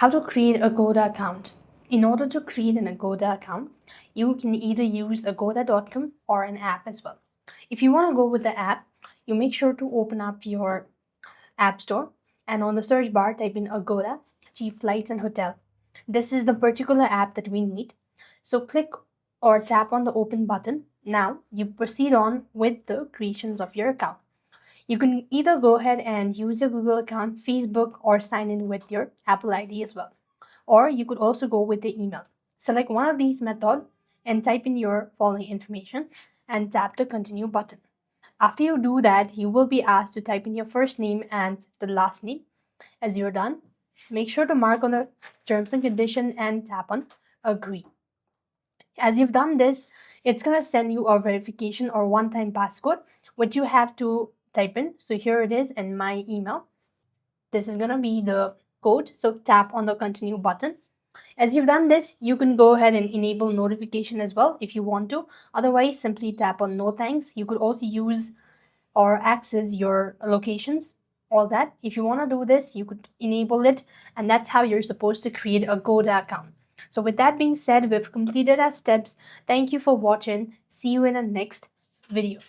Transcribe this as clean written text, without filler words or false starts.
How to create Agoda account. In order to create an Agoda account, you can either use agoda.com or an app as well. If you want to go with the app, you make sure to open up your app store and on the search bar type in Agoda, cheap flights and hotel. This is the particular app that we need. So click or tap on the open button. Now you proceed on with the creations of your account. You can either go ahead and use your Google account, Facebook, or sign in with your Apple ID as well. Or you could also go with the email. Select one of these methods and type in your following information and tap the continue button. After you do that, you will be asked to type in your first name and the last name. As you're done, make sure to mark on the terms and conditions and tap on agree. As you've done this, it's going to send you a verification or one-time passcode, which you have to type in. So here it is in my email. This is going to be the code. So tap on the continue button. As you've done this, you can go ahead and enable notification as well if you want to. Otherwise, simply tap on no thanks. You could also use or access your locations, all that. If you want to do this, you could enable it, and that's how you're supposed to create a Agoda account. So with that being said, we've completed our steps. Thank you for watching. See you in the next video.